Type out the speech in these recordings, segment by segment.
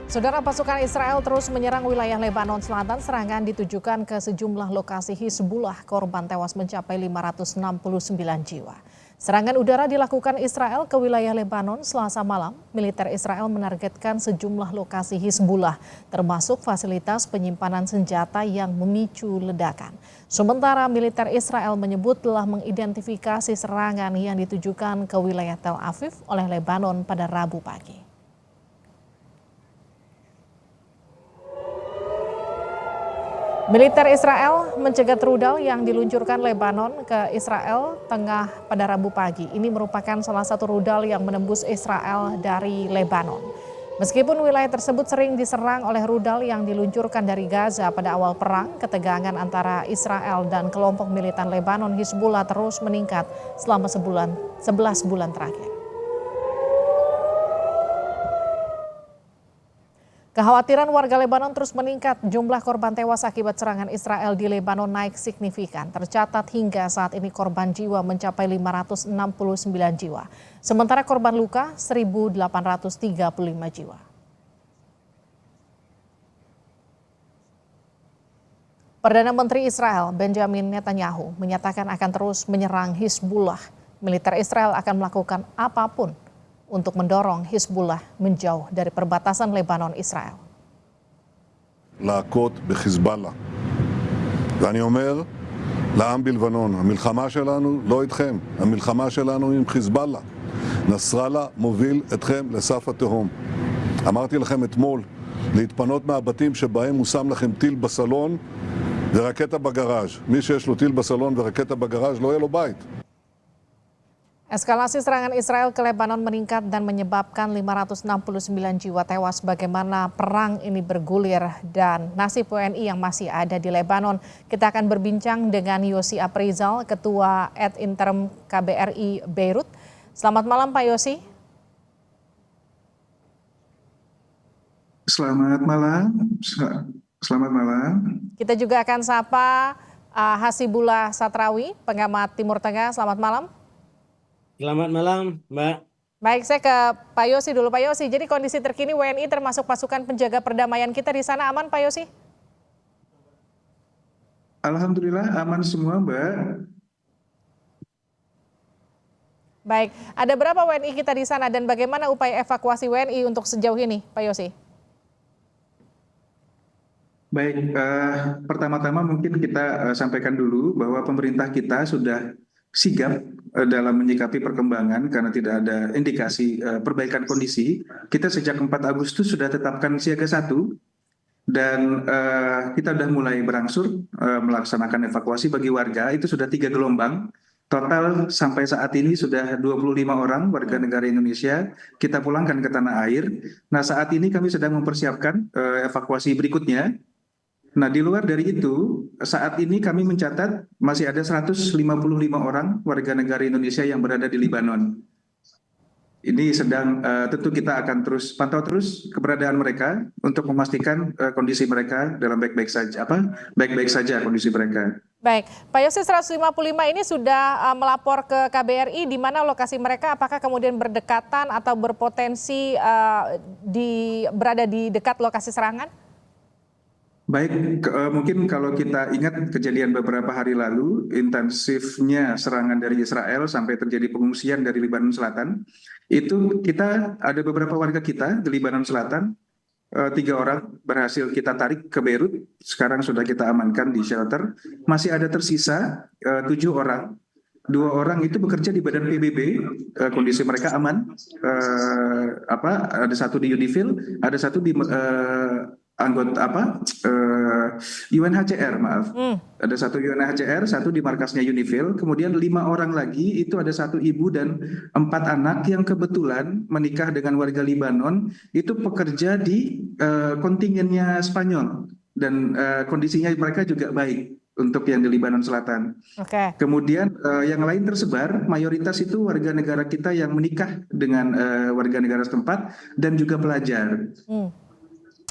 Saudara, pasukan Israel terus menyerang wilayah Lebanon Selatan. Serangan ditujukan ke sejumlah lokasi Hizbullah. Korban tewas mencapai 569 jiwa. Serangan udara dilakukan Israel ke wilayah Lebanon Selasa malam. Militer Israel menargetkan sejumlah lokasi Hizbullah, termasuk fasilitas penyimpanan senjata yang memicu ledakan. Sementara militer Israel menyebut telah mengidentifikasi serangan yang ditujukan ke wilayah Tel Aviv oleh Lebanon pada Rabu pagi. Militer Israel mencegat rudal yang diluncurkan Lebanon ke Israel Tengah pada Rabu pagi. Ini merupakan salah satu rudal yang menembus Israel dari Lebanon. Meskipun wilayah tersebut sering diserang oleh rudal yang diluncurkan dari Gaza pada awal perang, ketegangan antara Israel dan kelompok militan Lebanon Hizbullah terus meningkat selama 11 bulan terakhir. Kekhawatiran warga Lebanon terus meningkat. Jumlah korban tewas akibat serangan Israel di Lebanon naik signifikan. Tercatat hingga saat ini korban jiwa mencapai 569 jiwa. Sementara korban luka 1.835 jiwa. Perdana Menteri Israel Benjamin Netanyahu menyatakan akan terus menyerang Hizbullah. Militer Israel akan melakukan apapun untuk mendorong Hizbullah menjauh dari perbatasan Lebanon Israel. להכות בחיזבאללה. ואני אומר לעם בלבנון, המלחמה שלנו לא איתכם, המלחמה שלנו עם חיזבאללה. נסראללה מוביל אתכם לסף התהום. אמרתי לכם אתמול להתפנות מהבתים שבהם הוא שם לכם טיל בסלון ורקטה בגראז'. מי שיש לו טיל בסלון ורקטה בגראז' לא יהיה לו בית. Eskalasi serangan Israel ke Lebanon meningkat dan menyebabkan 569 jiwa tewas. Bagaimana perang ini bergulir dan nasib WNI yang masih ada di Lebanon. Kita akan berbincang dengan Yosi Aprizal, Ketua Ad Interim KBRI Beirut. Selamat malam Pak Yosi. Selamat malam. Selamat malam. Kita juga akan sapa Hasibullah Satrawi, pengamat Timur Tengah. Selamat malam. Selamat malam, Mbak. Baik, saya ke Pak Yosi dulu. Pak Yosi, jadi kondisi terkini WNI termasuk pasukan penjaga perdamaian kita di sana aman, Pak Yosi? Alhamdulillah aman semua, Mbak. Baik, ada berapa WNI kita di sana dan bagaimana upaya evakuasi WNI untuk sejauh ini, Pak Yosi? Baik, pertama-tama mungkin kita sampaikan dulu bahwa pemerintah kita sudah sigap dalam menyikapi perkembangan karena tidak ada indikasi perbaikan kondisi. Kita sejak 4 Agustus sudah tetapkan siaga 1 dan kita sudah mulai berangsur melaksanakan evakuasi bagi warga. Itu sudah 3 gelombang. Total sampai saat ini sudah 25 orang warga negara Indonesia kita pulangkan ke tanah air. Nah, saat ini kami sedang mempersiapkan evakuasi berikutnya. Nah, di luar dari itu, saat ini kami mencatat masih ada 155 orang warga negara Indonesia yang berada di Lebanon. Ini sedang tentu kita akan terus pantau terus keberadaan mereka untuk memastikan kondisi mereka dalam baik-baik saja kondisi mereka. Baik, Pak Yosi, 155 ini sudah melapor ke KBRI di mana lokasi mereka, apakah kemudian berdekatan atau berpotensi berada di dekat lokasi serangan? Baik, mungkin kalau kita ingat kejadian beberapa hari lalu, intensifnya serangan dari Israel sampai terjadi pengungsian dari Lebanon Selatan, itu kita ada beberapa warga kita di Lebanon Selatan, 3 orang berhasil kita tarik ke Beirut, sekarang sudah kita amankan di shelter, masih ada tersisa 7 orang. 2 orang itu bekerja di Badan PBB, kondisi mereka aman, ada satu di Unifil, ada satu di UNHCR, maaf. Ada satu UNHCR, satu di markasnya Unifil, kemudian 5 orang lagi itu ada 1 ibu dan 4 anak yang kebetulan menikah dengan warga Libanon, itu pekerja di kontingennya Spanyol dan kondisinya mereka juga baik untuk yang di Lebanon Selatan. Okay. Kemudian yang lain tersebar, mayoritas itu warga negara kita yang menikah dengan warga negara setempat dan juga pelajar.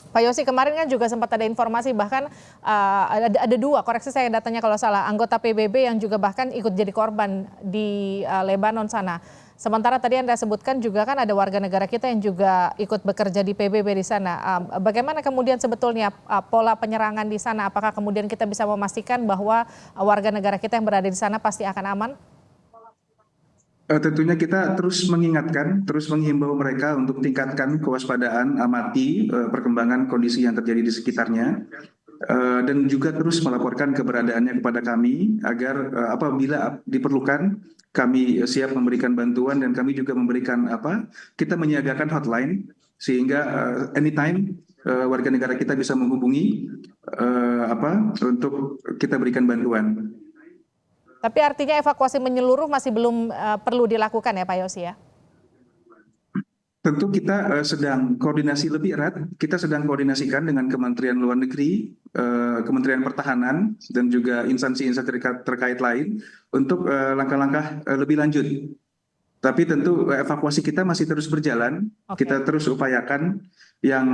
Pak Yosi, kemarin kan juga sempat ada informasi bahkan ada 2, koreksi saya datanya kalau salah, anggota PBB yang juga bahkan ikut jadi korban di Lebanon sana. Sementara tadi Anda sebutkan juga kan ada warga negara kita yang juga ikut bekerja di PBB di sana. Bagaimana kemudian sebetulnya pola penyerangan di sana? Apakah kemudian kita bisa memastikan bahwa warga negara kita yang berada di sana pasti akan aman? Tentunya kita terus mengingatkan, terus menghimbau mereka untuk tingkatkan kewaspadaan, amati perkembangan kondisi yang terjadi di sekitarnya, dan juga terus melaporkan keberadaannya kepada kami agar apabila diperlukan kami siap memberikan bantuan, dan kami juga memberikan kita menyiagakan hotline sehingga anytime warga negara kita bisa menghubungi untuk kita berikan bantuan. Tapi artinya evakuasi menyeluruh masih belum perlu dilakukan ya Pak Yosi ya? Tentu kita sedang koordinasi lebih erat, kita sedang koordinasikan dengan Kementerian Luar Negeri, Kementerian Pertahanan, dan juga instansi-instansi terkait lain untuk langkah-langkah lebih lanjut. Tapi tentu evakuasi kita masih terus berjalan, kita terus upayakan. Yang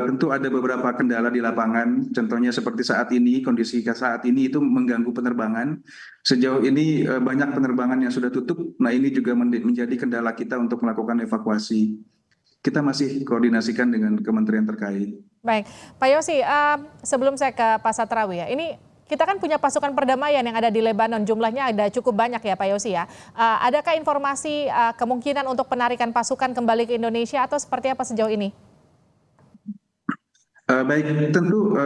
tentu ada beberapa kendala di lapangan, contohnya seperti saat ini, kondisi saat ini itu mengganggu penerbangan. Sejauh ini banyak penerbangan yang sudah tutup, nah ini juga menjadi kendala kita untuk melakukan evakuasi. Kita masih koordinasikan dengan kementerian terkait. Baik, Pak Yosi, sebelum saya ke Pak Satrawi ya, ini kita kan punya pasukan perdamaian yang ada di Lebanon, jumlahnya ada cukup banyak ya Pak Yosi ya. Adakah informasi kemungkinan untuk penarikan pasukan kembali ke Indonesia atau seperti apa sejauh ini? Baik, tentu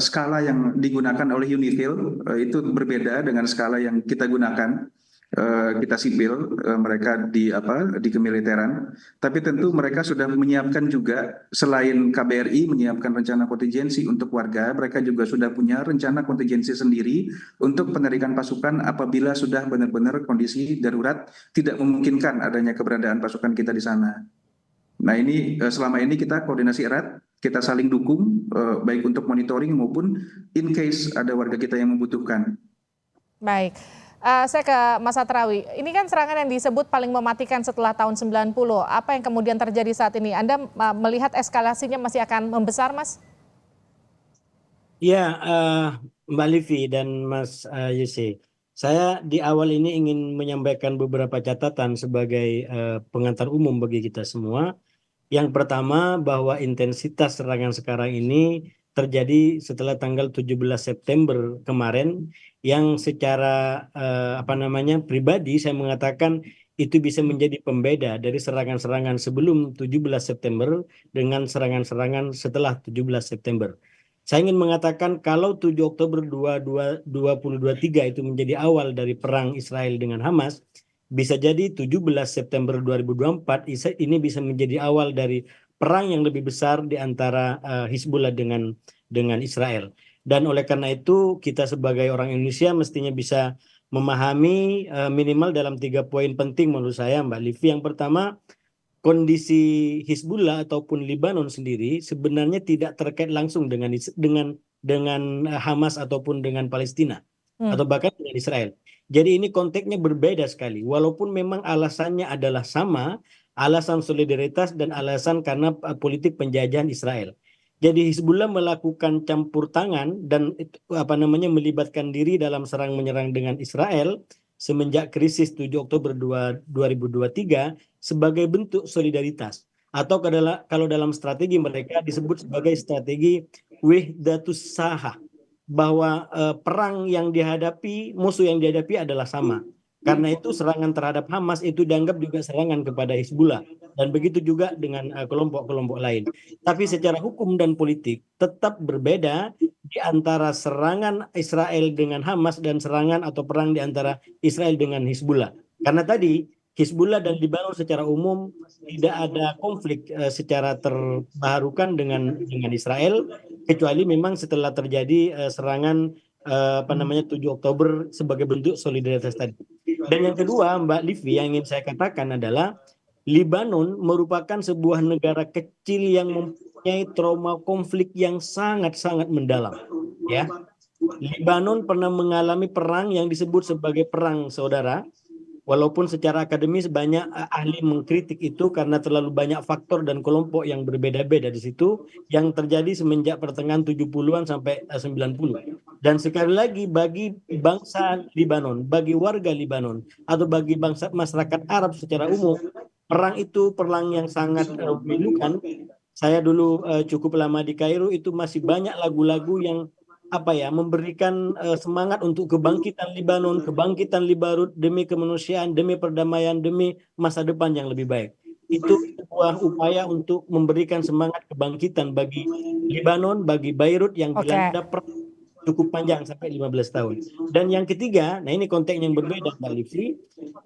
skala yang digunakan oleh UNIFIL itu berbeda dengan skala yang kita gunakan. Kita sipil, mereka di kemiliteran, tapi tentu mereka sudah menyiapkan juga, selain KBRI menyiapkan rencana kontingensi untuk warga, mereka juga sudah punya rencana kontingensi sendiri untuk penarikan pasukan apabila sudah benar-benar kondisi darurat tidak memungkinkan adanya keberadaan pasukan kita di sana. Nah ini selama ini kita koordinasi erat, kita saling dukung baik untuk monitoring maupun in case ada warga kita yang membutuhkan. Baik. Saya ke Mas Satrawi, ini kan serangan yang disebut paling mematikan setelah tahun 90. Apa yang kemudian terjadi saat ini? Anda melihat eskalasinya masih akan membesar, Mas? Ya, Mbak Livi dan Mas Yose, saya di awal ini ingin menyampaikan beberapa catatan sebagai pengantar umum bagi kita semua. Yang pertama, bahwa intensitas serangan sekarang ini terjadi setelah tanggal 17 September kemarin, yang secara pribadi saya mengatakan itu bisa menjadi pembeda dari serangan-serangan sebelum 17 September dengan serangan-serangan setelah 17 September. Saya ingin mengatakan kalau 7 Oktober 2023 itu menjadi awal dari perang Israel dengan Hamas, bisa jadi 17 September 2024 ini bisa menjadi awal dari perang yang lebih besar di antara Hizbullah dengan Israel. Dan oleh karena itu kita sebagai orang Indonesia mestinya bisa memahami minimal dalam 3 poin penting menurut saya, Mbak Livi. Yang pertama, kondisi Hizbullah ataupun Lebanon sendiri sebenarnya tidak terkait langsung dengan Hamas ataupun dengan Palestina atau bahkan dengan Israel. Jadi ini konteksnya berbeda sekali. Walaupun memang alasannya adalah sama, alasan solidaritas dan alasan karena politik penjajahan Israel. Jadi Hizbullah melakukan campur tangan dan melibatkan diri dalam serang menyerang dengan Israel semenjak krisis 7 Oktober 2023 sebagai bentuk solidaritas. Atau kalau dalam strategi mereka disebut sebagai strategi wahdatus sahah, bahwa perang yang dihadapi, musuh yang dihadapi adalah sama. Karena itu serangan terhadap Hamas itu dianggap juga serangan kepada Hizbullah. Dan begitu juga dengan kelompok-kelompok lain. Tapi secara hukum dan politik tetap berbeda di antara serangan Israel dengan Hamas dan serangan atau perang di antara Israel dengan Hizbullah. Karena tadi Hizbullah dan Lebanon secara umum tidak ada konflik secara terbarukan dengan Israel, kecuali memang setelah terjadi serangan 7 Oktober sebagai bentuk solidaritas tadi. Dan yang kedua, Mbak Livi, yang ingin saya katakan adalah Lebanon merupakan sebuah negara kecil yang mempunyai trauma konflik yang sangat-sangat mendalam. Ya, Lebanon pernah mengalami perang yang disebut sebagai perang saudara Walaupun secara akademis banyak ahli mengkritik itu karena terlalu banyak faktor dan kelompok yang berbeda-beda di situ yang terjadi semenjak pertengahan 70-an sampai 90. Dan sekali lagi bagi bangsa Libanon, bagi warga Libanon atau bagi bangsa masyarakat Arab secara umum, perang itu perang yang sangat memilukan. Saya dulu cukup lama di Kairo, itu masih banyak lagu-lagu yang memberikan semangat untuk kebangkitan Libanon demi kemanusiaan, demi perdamaian, demi masa depan yang lebih baik. Itu sebuah upaya untuk memberikan semangat kebangkitan bagi Libanon, bagi Beirut yang dilanda perang cukup panjang sampai 15 tahun. Dan yang ketiga, nah ini konteks yang berbeda Mbak Livsi,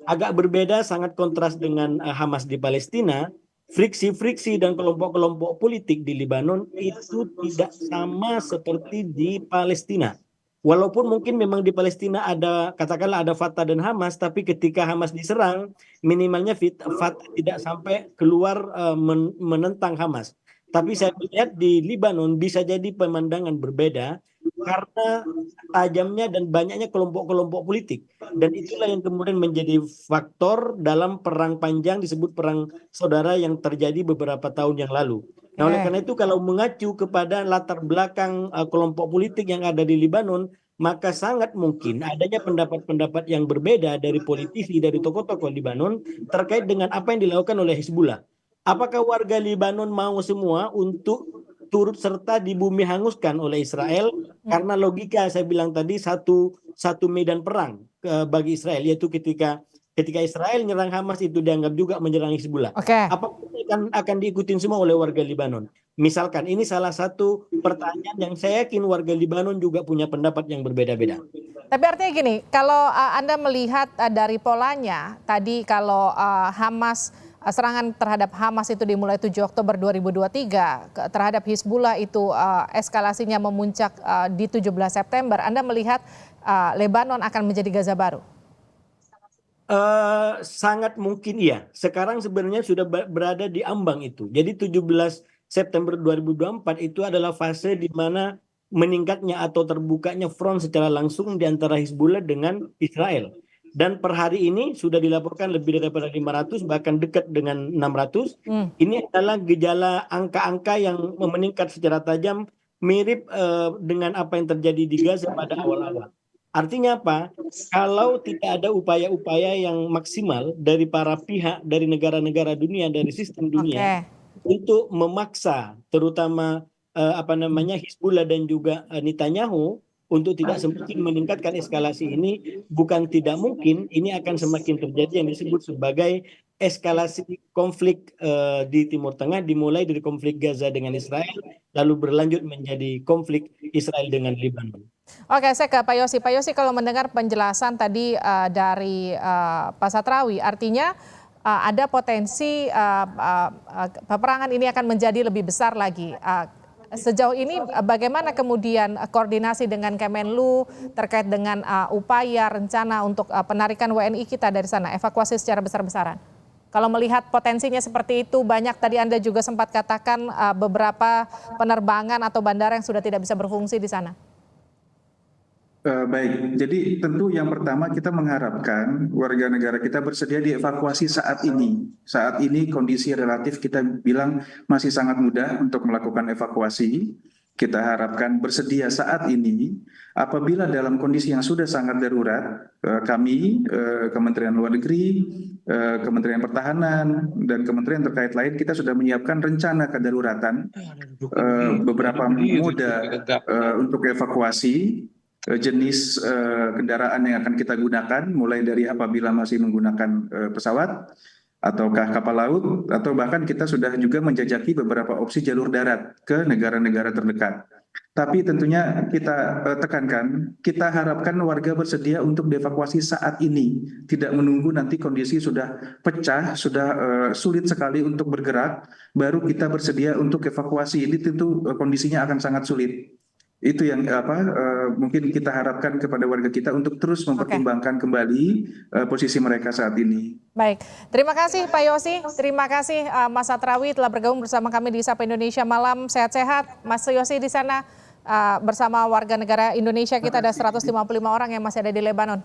agak berbeda, sangat kontras dengan Hamas di Palestina. Friksi-friksi dan kelompok-kelompok politik di Libanon itu tidak sama seperti di Palestina. Walaupun mungkin memang di Palestina ada, katakanlah ada Fatah dan Hamas, tapi ketika Hamas diserang, minimalnya Fatah tidak sampai keluar menentang Hamas. Tapi saya lihat di Libanon bisa jadi pemandangan berbeda karena tajamnya dan banyaknya kelompok-kelompok politik. Dan itulah yang kemudian menjadi faktor dalam perang panjang disebut perang saudara yang terjadi beberapa tahun yang lalu. Nah, oleh karena itu kalau mengacu kepada latar belakang kelompok politik yang ada di Libanon, maka sangat mungkin adanya pendapat-pendapat yang berbeda dari politisi, dari tokoh-tokoh Libanon terkait dengan apa yang dilakukan oleh Hizbullah. Apakah warga Libanon mau semua untuk turut serta di bumi hanguskan oleh Israel? Karena logika saya bilang tadi satu medan perang bagi Israel, yaitu ketika Israel menyerang Hamas itu dianggap juga menyerang Hizbullah. Apakah akan diikutin semua oleh warga Libanon? Misalkan ini salah satu pertanyaan yang saya yakin warga Libanon juga punya pendapat yang berbeda-beda. Tapi artinya gini, kalau Anda melihat dari polanya tadi, kalau serangan terhadap Hamas itu dimulai 7 Oktober 2023, terhadap Hizbullah itu eskalasinya memuncak di 17 September. Anda melihat Lebanon akan menjadi Gaza baru? Sangat mungkin iya. Sekarang sebenarnya sudah berada di ambang itu. Jadi 17 September 2024 itu adalah fase di mana meningkatnya atau terbukanya front secara langsung di antara Hizbullah dengan Israel. Dan per hari ini sudah dilaporkan lebih daripada 500, bahkan dekat dengan 600. Ini adalah gejala angka-angka yang meningkat secara tajam, mirip dengan apa yang terjadi di Gaza pada awal-awal. Artinya apa? Kalau tidak ada upaya-upaya yang maksimal dari para pihak, dari negara-negara dunia, dari sistem dunia, untuk memaksa terutama Hizbullah dan juga Netanyahu untuk tidak semakin meningkatkan eskalasi ini, bukan tidak mungkin ini akan semakin terjadi yang disebut sebagai eskalasi konflik di Timur Tengah, dimulai dari konflik Gaza dengan Israel, lalu berlanjut menjadi konflik Israel dengan Lebanon. Oke, saya ke Pak Yosi. Pak Yosi, kalau mendengar penjelasan tadi dari Pak Satrawi, artinya ada potensi peperangan ini akan menjadi lebih besar lagi. Sejauh ini bagaimana kemudian koordinasi dengan Kemenlu terkait dengan upaya rencana untuk penarikan WNI kita dari sana, evakuasi secara besar-besaran? Kalau melihat potensinya seperti itu, banyak tadi Anda juga sempat katakan beberapa penerbangan atau bandara yang sudah tidak bisa berfungsi di sana. Baik, jadi tentu yang pertama kita mengharapkan warga negara kita bersedia dievakuasi saat ini. Saat ini kondisi relatif kita bilang masih sangat mudah untuk melakukan evakuasi. Kita harapkan bersedia saat ini. Apabila dalam kondisi yang sudah sangat darurat, kami, Kementerian Luar Negeri, Kementerian Pertahanan, dan kementerian terkait lain, kita sudah menyiapkan rencana kedaruratan beberapa moda untuk evakuasi. Jenis kendaraan yang akan kita gunakan, mulai dari apabila masih menggunakan pesawat ataukah kapal laut, atau bahkan kita sudah juga menjajaki beberapa opsi jalur darat ke negara-negara terdekat. Tapi tentunya kita tekankan, kita harapkan warga bersedia untuk dievakuasi saat ini, tidak menunggu nanti kondisi sudah pecah, sudah sulit sekali untuk bergerak, baru kita bersedia untuk evakuasi. Ini tentu kondisinya akan sangat sulit. Itu yang mungkin kita harapkan kepada warga kita untuk terus mempertimbangkan kembali posisi mereka saat ini. Baik, terima kasih Pak Yosi, terima kasih Mas Satrawi telah bergabung bersama kami di Sapa Indonesia Malam. Sehat-sehat Mas Yosi di sana bersama warga negara Indonesia. Kita ada 155 orang yang masih ada di Lebanon.